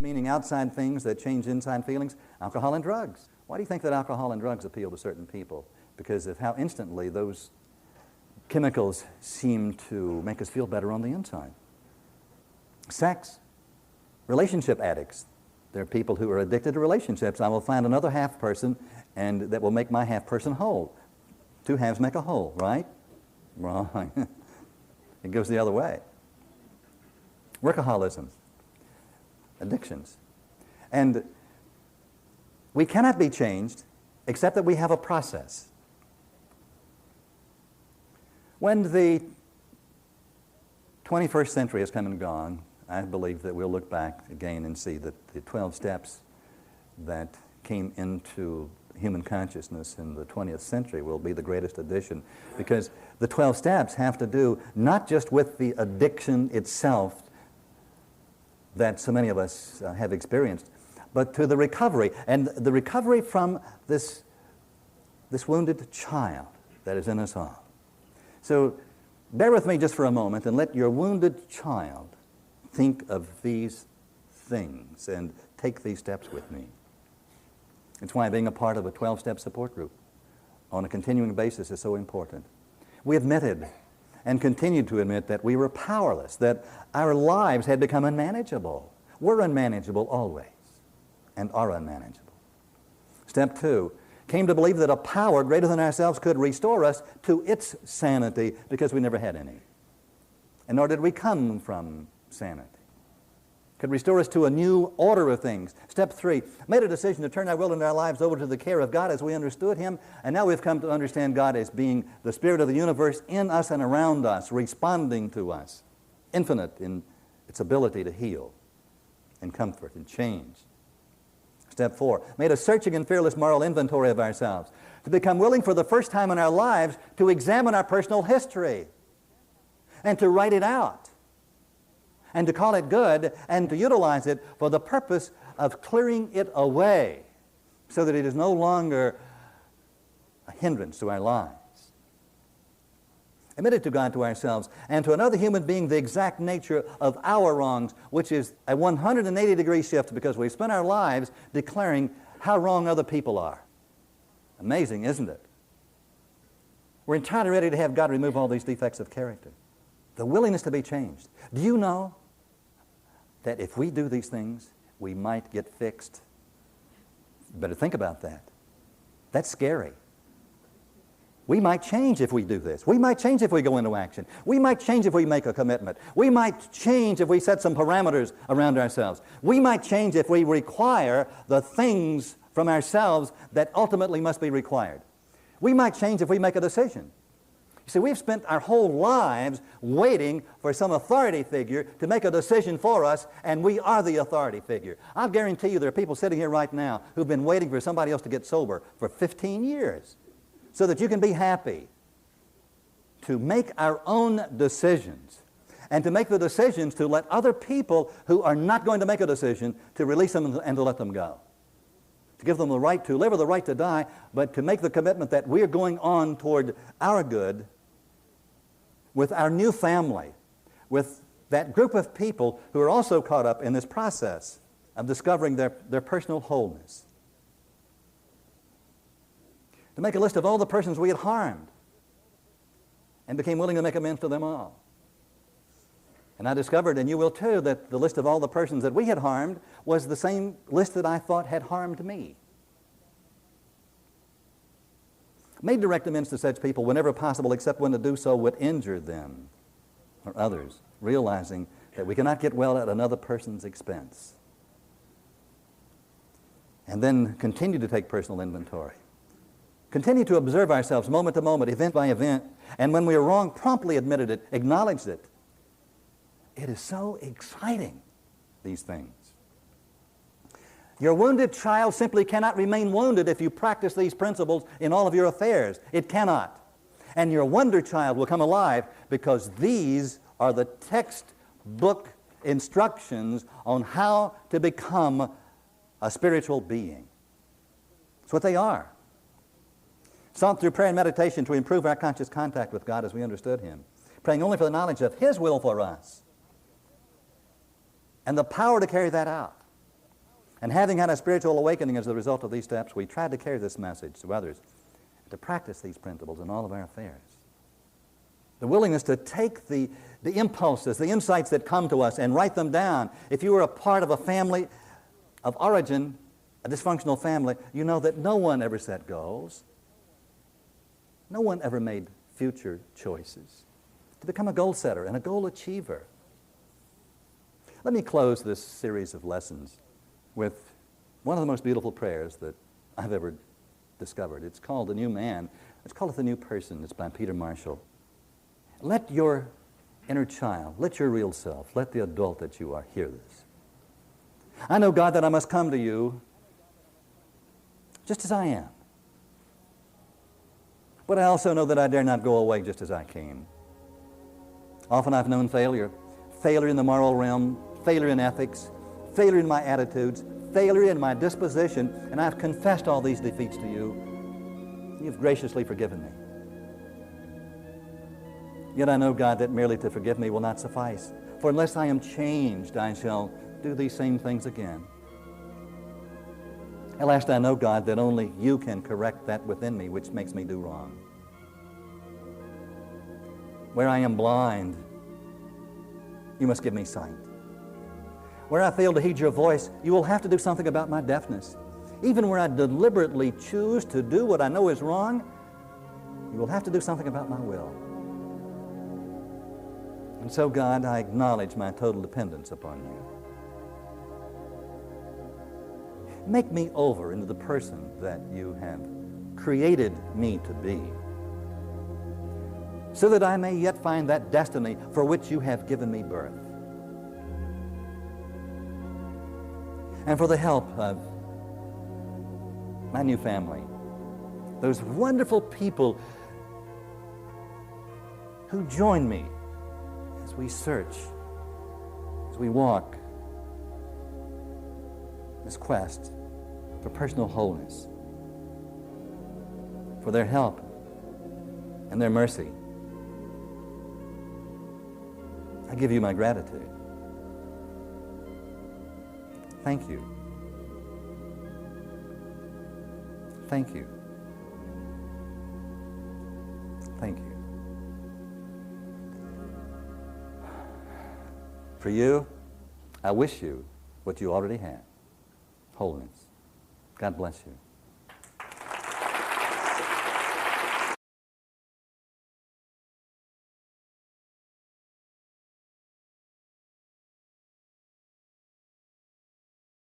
meaning outside things that change inside feelings, alcohol and drugs. Why do you think that alcohol and drugs appeal to certain people? Because of how instantly those chemicals seem to make us feel better on the inside. Sex, relationship addicts. There are people who are addicted to relationships. I will find another half person and that will make my half person whole. Two halves make a whole, right? Wrong. It goes the other way. Workaholism, addictions. And we cannot be changed except that we have a process. When the 21st century has come and gone, I believe that we'll look back again and see that the 12 steps that came into human consciousness in the 20th century will be the greatest addition, because the 12 steps have to do not just with the addiction itself that so many of us have experienced, but to the recovery, and the recovery from this wounded child that is in us all. So bear with me just for a moment and let your wounded child think of these things and take these steps with me. It's why being a part of a 12-step support group on a continuing basis is so important. We admitted and continued to admit that we were powerless, that our lives had become unmanageable. We're unmanageable always and are unmanageable. Step 2, came to believe that a power greater than ourselves could restore us to its sanity, because we never had any. And nor did we come from sanity. Could restore us to a new order of things. Step 3, made a decision to turn our will and our lives over to the care of God as we understood Him, and now we've come to understand God as being the Spirit of the universe in us and around us, responding to us, infinite in its ability to heal and comfort and change. Step 4, made a searching and fearless moral inventory of ourselves, to become willing for the first time in our lives to examine our personal history and to write it out, and to call it good, and to utilize it for the purpose of clearing it away so that it is no longer a hindrance to our lives. Admitted to God, to ourselves, and to another human being the exact nature of our wrongs, which is a 180-degree shift, because we spend our lives declaring how wrong other people are. Amazing, isn't it? We're entirely ready to have God remove all these defects of character. The willingness to be changed. Do you know that if we do these things, we might get fixed? You better think about that. That's scary. We might change if we do this. We might change if we go into action. We might change if we make a commitment. We might change if we set some parameters around ourselves. We might change if we require the things from ourselves that ultimately must be required. We might change if we make a decision. You see, we've spent our whole lives waiting for some authority figure to make a decision for us, and we are the authority figure. I'll guarantee you there are people sitting here right now who've been waiting for somebody else to get sober for 15 years so that you can be happy to make our own decisions, and to make the decisions to let other people who are not going to make a decision, to release them and to let them go. To give them the right to live or the right to die, but to make the commitment that we're going on toward our good with our new family, with that group of people who are also caught up in this process of discovering their personal wholeness. To make a list of all the persons we had harmed and became willing to make amends to them all. And I discovered, and you will too, that the list of all the persons that we had harmed was the same list that I thought had harmed me. Made direct amends to such people whenever possible, except when to do so would injure them or others, realizing that we cannot get well at another person's expense. And then continue to take personal inventory. Continue to observe ourselves moment to moment, event by event, and when we are wrong, promptly admitted it, acknowledged it. It is so exciting, these things. Your wounded child simply cannot remain wounded if you practice these principles in all of your affairs. It cannot. And your wonder child will come alive, because these are the textbook instructions on how to become a spiritual being. That's what they are. Sought through prayer and meditation to improve our conscious contact with God as we understood Him, praying only for the knowledge of His will for us and the power to carry that out. And having had a spiritual awakening as a result of these steps, we tried to carry this message to others, to practice these principles in all of our affairs. The willingness to take the impulses, the insights that come to us and write them down. If you were a part of a family of origin, a dysfunctional family, you know that no one ever set goals. No one ever made future choices to become a goal setter and a goal achiever. Let me close this series of lessons with one of the most beautiful prayers that I've ever discovered. It's called The New Man. Let's call it The New Person. It's by Peter Marshall. Let your inner child, let your real self, let the adult that you are hear this. I know, God, that I must come to you just as I am. But I also know that I dare not go away just as I came. Often I've known failure. Failure in the moral realm, failure in ethics, failure in my attitudes, failure in my disposition, and I've confessed all these defeats to you. You've graciously forgiven me. Yet I know, God, that merely to forgive me will not suffice. For unless I am changed, I shall do these same things again. At last I know, God, that only you can correct that within me which makes me do wrong. Where I am blind, you must give me sight. Where I fail to heed your voice, you will have to do something about my deafness. Even where I deliberately choose to do what I know is wrong, you will have to do something about my will. And so, God, I acknowledge my total dependence upon you. Make me over into the person that you have created me to be, so that I may yet find that destiny for which you have given me birth. And for the help of my new family, those wonderful people who join me as we search, as we walk this quest for personal wholeness, for their help and their mercy. I give you my gratitude. Thank you. Thank you. Thank you. For you, I wish you what you already have. Wholeness. God bless you.